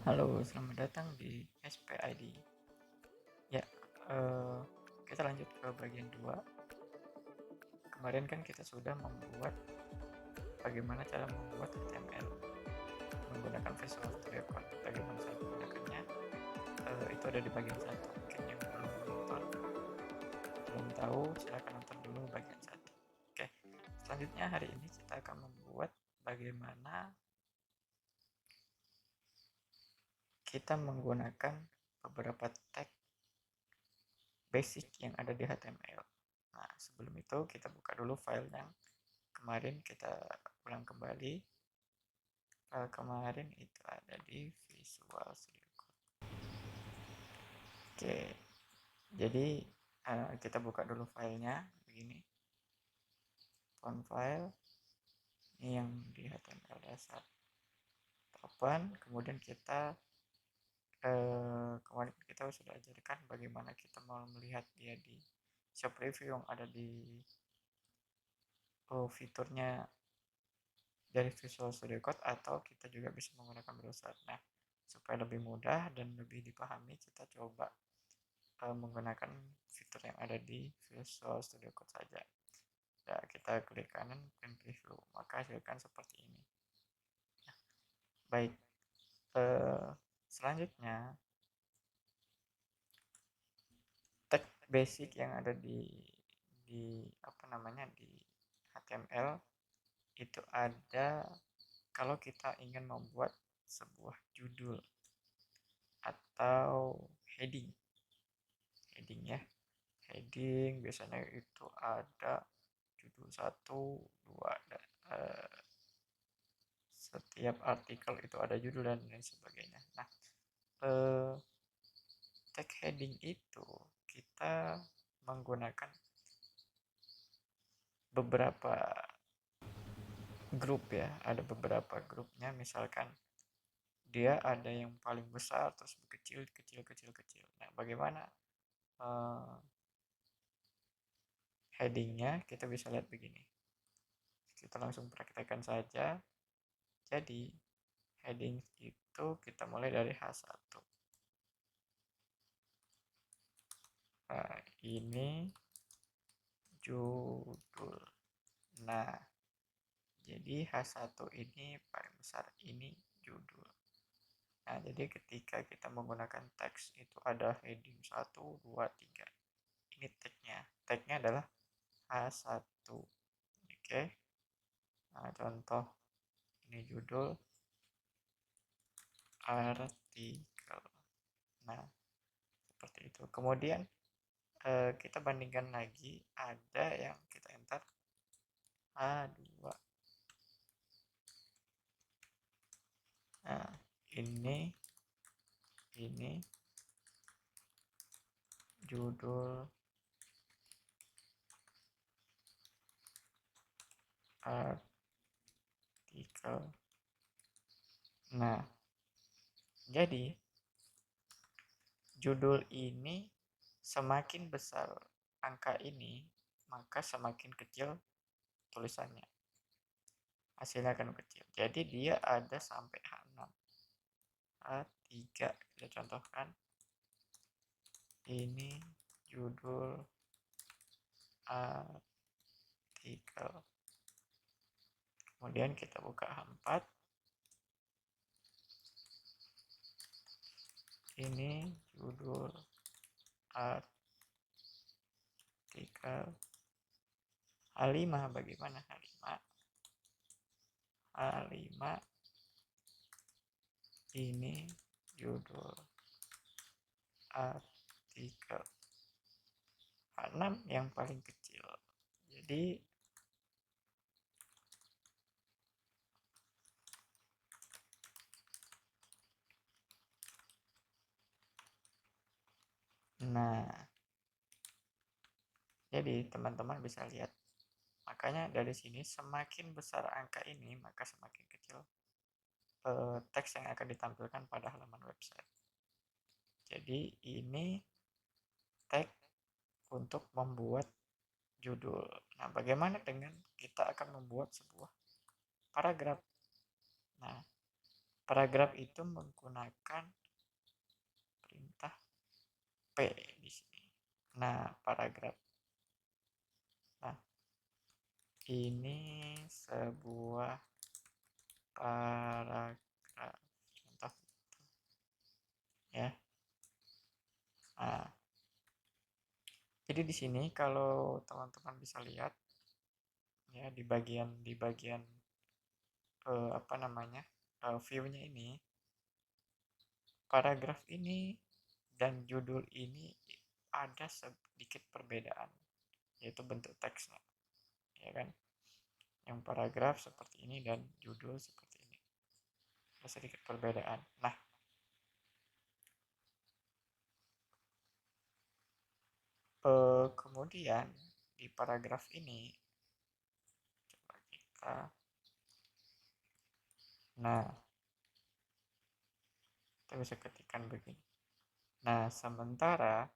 Halo, selamat datang di SPID. Ya, eh, kita lanjut ke bagian 2. Kemarin kan kita sudah membuat bagaimana cara membuat HTML menggunakan Visual Studio Code. Bagaimana cara menggunakannya? Itu ada di bagian 1. Mungkin yang belum nonton, belum tahu, silahkan nonton dulu bagian 1. Oke, selanjutnya hari ini kita akan membuat bagaimana kita menggunakan beberapa tag basic yang ada di HTML. Nah, sebelum itu kita buka dulu file yang kemarin kita ulang kembali. Kemarin itu ada di Visual Studio Code. Oke, jadi kita buka dulu filenya begini. Font file ini yang di HTML dasar. Open, kemudian kita kemarin kita sudah ajarkan bagaimana kita mau melihat dia di shop review yang ada di fiturnya dari Visual Studio Code, atau kita juga bisa menggunakan browser. Nah, supaya lebih mudah dan lebih dipahami, kita coba menggunakan fitur yang ada di Visual Studio Code saja. Ya, kita klik kanan print preview, maka hasilkan seperti ini. Nah, baik, selanjutnya tag basic yang ada di di HTML itu ada kalau kita ingin membuat sebuah judul atau heading ya. Heading biasanya itu ada judul 1, 2, dan setiap artikel itu ada judul dan lain sebagainya. Nah, tag heading itu kita menggunakan beberapa grup ya. Ada beberapa grupnya, misalkan dia ada yang paling besar terus kecil kecil kecil kecil. Nah, bagaimana headingnya? Kita bisa lihat begini. Kita langsung praktekkan saja. Jadi heading itu kita mulai dari H1. Nah, ini judul. Nah, jadi H1 ini paling besar, ini judul. Nah, jadi ketika kita menggunakan teks itu ada heading 1, 2, 3. Ini tagnya. Tagnya adalah H1. Oke. Nah, contoh ini judul artikel. Nah, seperti itu. Kemudian kita bandingkan lagi, ada yang kita enter A2. Nah, ini judul artikel. Nah, jadi judul ini semakin besar angka ini, maka semakin kecil tulisannya. Hasilnya akan kecil. Jadi dia ada sampai H6. H3 kita contohkan. Ini judul artikel. Kemudian kita buka H4. Ini judul artikel. H5 bagaimana H5? H5 ini judul artikel. H6 yang paling kecil. Jadi nah, jadi teman-teman bisa lihat. Makanya dari sini semakin besar angka ini, maka semakin kecil teks yang akan ditampilkan pada halaman website. Jadi ini tag untuk membuat judul. Nah, bagaimana dengan kita akan membuat sebuah paragraf? Nah, Paragraf itu menggunakan perintah P di sini. Nah, paragraf. Nah, ini sebuah paragraf. Contoh ya. Nah, jadi di sini kalau teman-teman bisa lihat ya di bagian apa namanya view-nya ini, paragraf ini dan judul ini ada sedikit perbedaan, yaitu bentuk teksnya, ya kan? Yang paragraf seperti ini dan judul seperti ini, ada sedikit perbedaan. Nah, kemudian di paragraf ini coba kita, nah kita bisa ketikkan begini. Nah, sementara,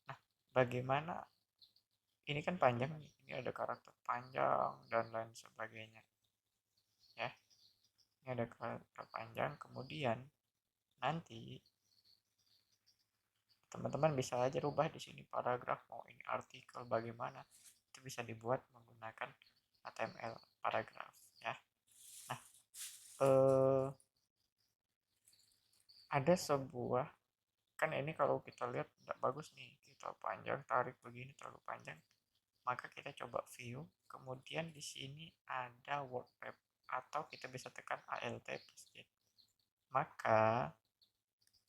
nah bagaimana ini kan panjang nih, ini ada karakter panjang dan lain sebagainya, ya. Ini ada karakter panjang, kemudian nanti teman-teman bisa aja rubah di sini paragraf, mau ini artikel bagaimana, itu bisa dibuat menggunakan HTML paragraf, ya. Nah, ada sebuah, kan ini kalau kita lihat tidak bagus nih, kita panjang tarik begini terlalu panjang, maka kita coba view, kemudian di sini ada WordPad atau kita bisa tekan ALT plus, maka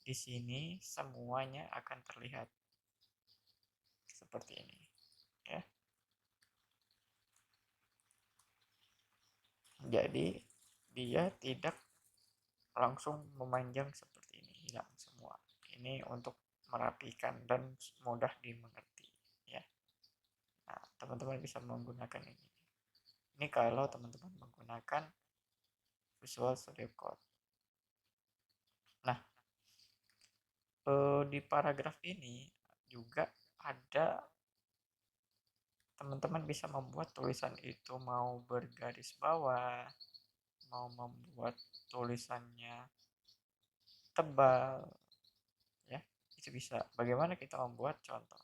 di sini semuanya akan terlihat seperti ini, ya. Jadi dia tidak langsung memanjang seperti ini, hilang semua. Ini untuk merapikan dan mudah dimengerti, ya. Nah, teman-teman bisa menggunakan ini. Ini kalau teman-teman menggunakan Visual Studio Code. Nah, di paragraf ini juga ada, teman-teman bisa membuat tulisan itu mau bergaris bawah, mau membuat tulisannya tebal, ya, itu bisa. Bagaimana kita membuat contoh?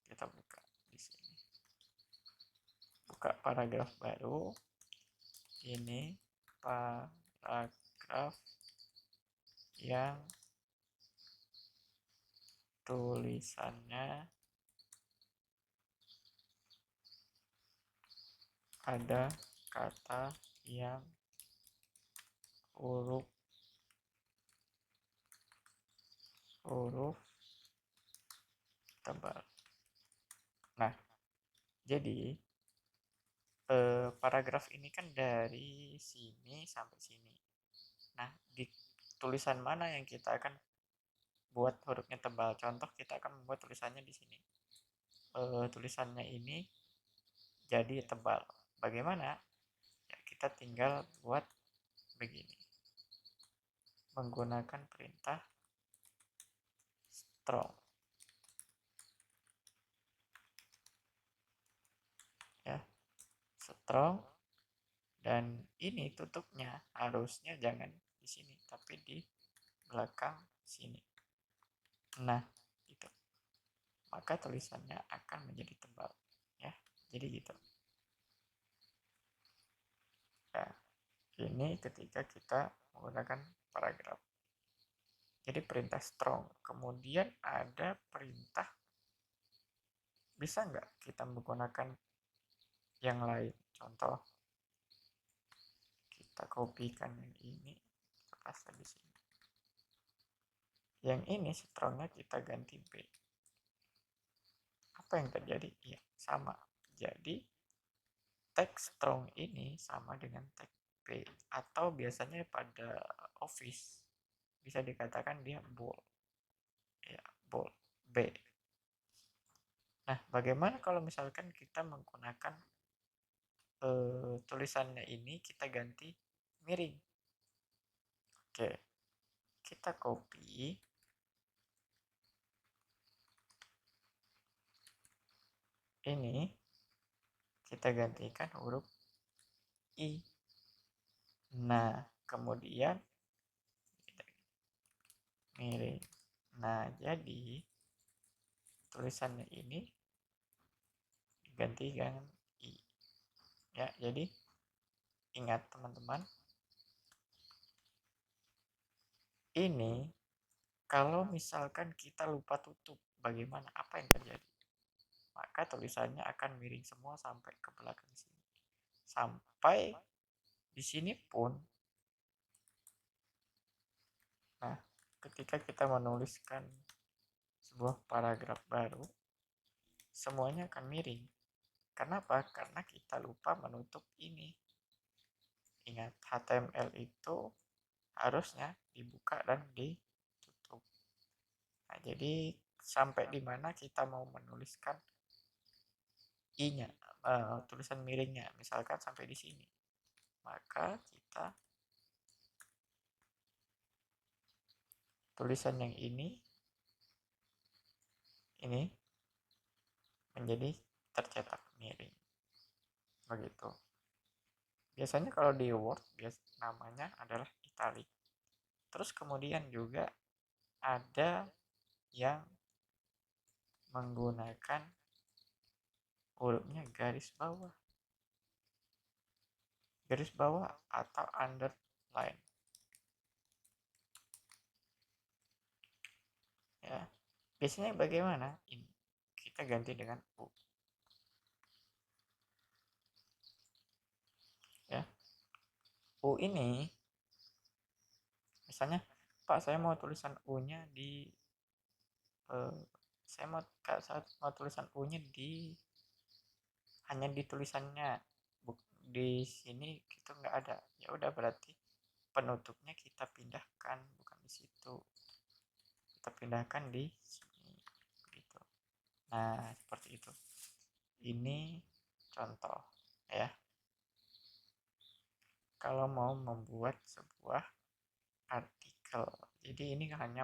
Kita buka di sini, buka paragraf baru. Ini paragraf yang tulisannya ada kata yang huruf tebal. Nah, jadi paragraf ini kan dari sini sampai sini. Nah, di tulisan mana yang kita akan buat hurufnya tebal? Contoh, kita akan membuat tulisannya di sini. Tulisannya ini jadi tebal. Bagaimana? Ya, kita tinggal buat begini. Menggunakan perintah strong. Ya, strong, dan ini tutupnya harusnya jangan di sini tapi di belakang sini. Nah, gitu. Maka tulisannya akan menjadi tebal, ya. Jadi gitu. Nah, ini ketika kita menggunakan paragraf. Jadi perintah strong. Kemudian ada perintah, bisa nggak kita menggunakan yang lain? Contoh, kita kopikan yang ini, kita paste di sini. Yang ini strongnya kita ganti B. Apa yang terjadi? Ya, sama. Jadi teks strong ini sama dengan teks B, atau biasanya pada Office bisa dikatakan dia bold, ya, bold B. Nah, bagaimana kalau misalkan kita menggunakan tulisannya ini kita ganti miring? Oke, kita copy ini, kita gantikan huruf I. Nah, kemudian miring. Nah, jadi tulisannya ini diganti dengan I. Ya, jadi ingat teman-teman, ini kalau misalkan kita lupa tutup, bagaimana? Apa yang terjadi? Maka tulisannya akan miring semua sampai ke belakang sini. Sampai di sini pun, nah, ketika kita menuliskan sebuah paragraf baru, semuanya akan miring. Kenapa? Karena kita lupa menutup ini. Ingat, HTML itu harusnya dibuka dan ditutup. Nah, jadi sampai di mana kita mau menuliskan i-nya, tulisan miringnya, misalkan sampai di sini, maka kita tulisan yang ini menjadi tercetak miring, begitu. Biasanya kalau di Word namanya adalah italic. Terus kemudian juga ada yang menggunakan hurufnya garis bawah atau underline. Ya, biasanya bagaimana? Ini kita ganti dengan U. Ya, U ini, misalnya, Pak, saya mau tulisan U-nya di saya mau tulisan U-nya hanya di tulisannya, di sini gitu nggak ada. Ya udah, berarti penutupnya kita pindahkan, bukan di situ, kita pindahkan di sini, gitu. Nah, seperti itu. Ini contoh ya, kalau mau membuat sebuah artikel. Jadi ini hanya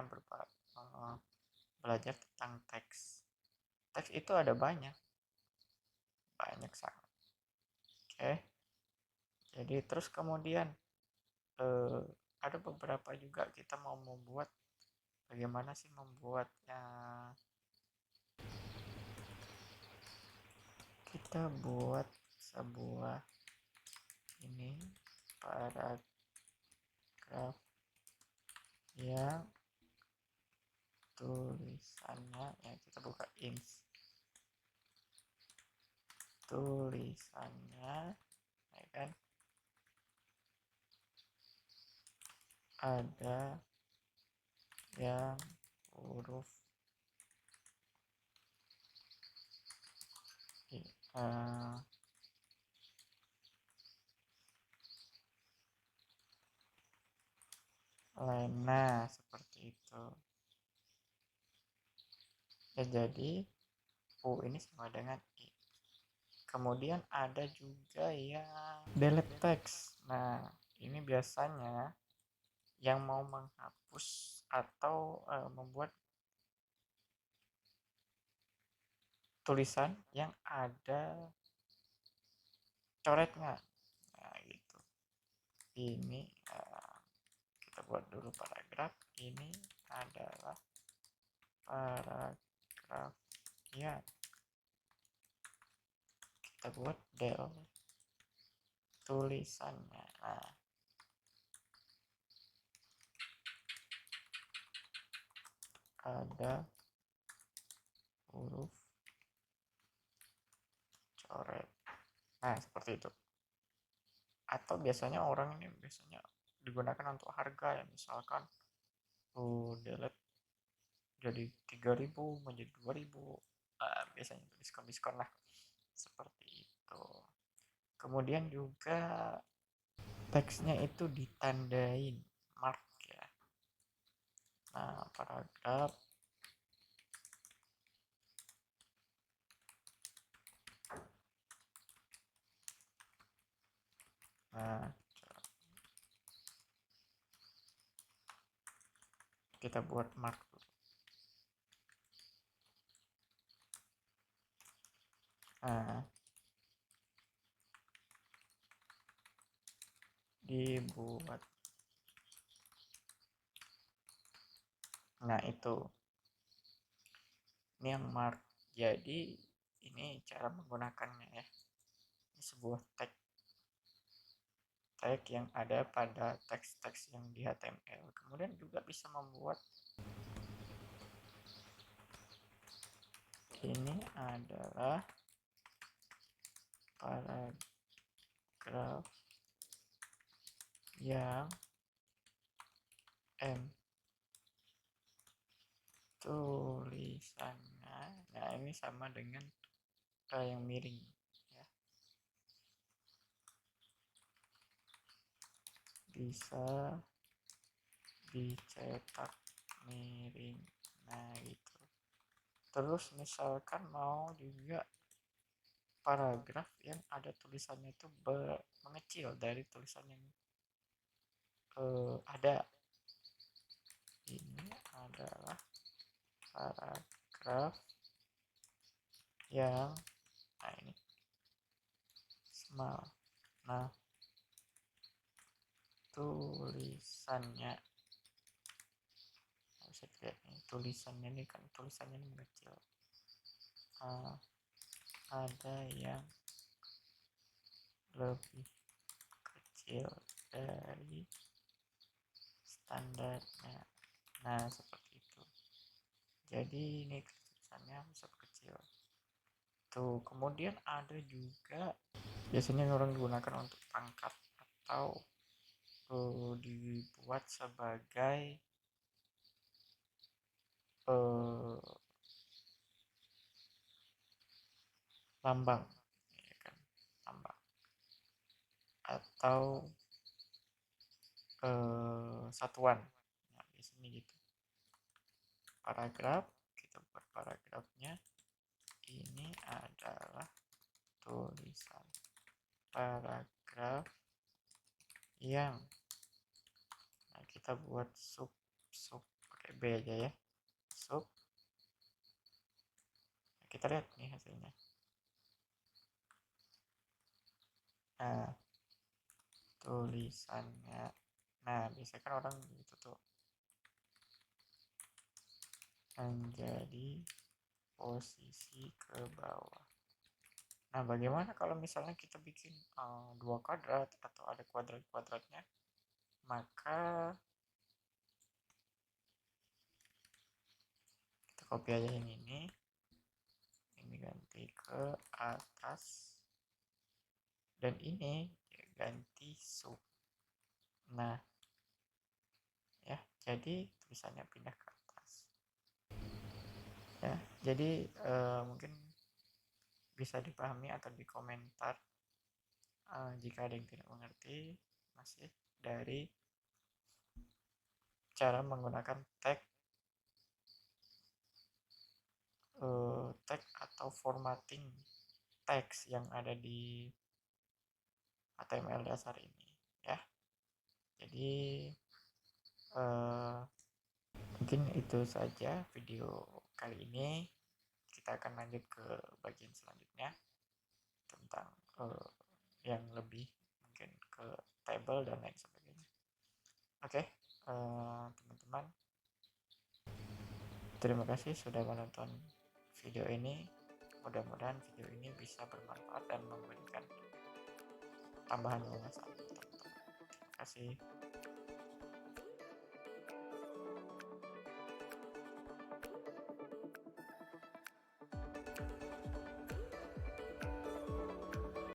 belajar tentang teks. Teks itu ada banyak sangat. Oke. Jadi terus kemudian ada beberapa juga kita mau membuat, bagaimana sih membuatnya. Kita buat sebuah ini paragraf yang tulisannya, ya kita buka ins, tulisannya, ya kan, ada yang huruf lena, seperti itu. Ya, jadi U ini sama dengan I. Kemudian ada juga yang delete text. Nah, ini biasanya yang mau menghapus atau membuat tulisan yang ada coretnya. Nah, gitu. Ini kita buat dulu paragraf. Ini adalah paragraf yang kita buat del tulisannya. Nah, ada huruf coret. Nah, seperti itu. Atau biasanya orang ini digunakan untuk harga, ya, misalkan delete jadi 3.000 menjadi 2.000, biasanya diskon lah, seperti itu. Kemudian juga teksnya itu ditandain mark, ya. Nah, paragraf kita buat mark dulu. Dibuat Nah itu, ini yang mark. Jadi ini cara menggunakannya ya. Ini sebuah tag yang ada pada teks-teks yang di HTML. Kemudian juga bisa membuat ini adalah paragraf yang tulisannya, nah ini sama dengan yang miring ya, bisa dicetak miring. Nah gitu. Terus misalkan mau juga paragraf yang ada tulisannya itu mengecil dari tulisan yang ada. Ini adalah paragraf yang, nah ini small. Nah tulisannya bisa dilihat nih, tulisannya ini kan tulisannya ini mengecil. Ada yang lebih kecil dari standarnya. Nah seperti itu. Jadi ini tulisannya bisa kecil tuh. Kemudian ada juga biasanya orang gunakan untuk pangkat atau dibuat sebagai lambang ya kan, lambang atau satuan. Nah, biasanya gitu. Paragraf, kita buat paragrafnya ini adalah tulisan paragraf yang, nah kita buat sub pakai B aja ya, sub. Nah, kita lihat nih hasilnya. Nah tulisannya, nah biasanya kan orang gitu tuh, menjadi posisi ke bawah. Nah bagaimana kalau misalnya kita bikin dua kuadrat atau ada kuadrat-kuadratnya, maka kita copy aja yang ini ganti ke atas, dan ini ganti sub. Nah ya, jadi tulisannya pindah ke atas ya. Jadi mungkin bisa dipahami atau di komentar jika ada yang tidak mengerti masih dari cara menggunakan tag atau formatting teks yang ada di HTML dasar ini ya. Jadi mungkin itu saja video kali ini. Kita akan lanjut ke bagian selanjutnya tentang yang lebih mungkin ke table dan lain sebagainya. Oke, teman-teman, terima kasih sudah menonton video ini. Mudah-mudahan video ini bisa bermanfaat dan memberikan tambahan wawasan. Terima kasih.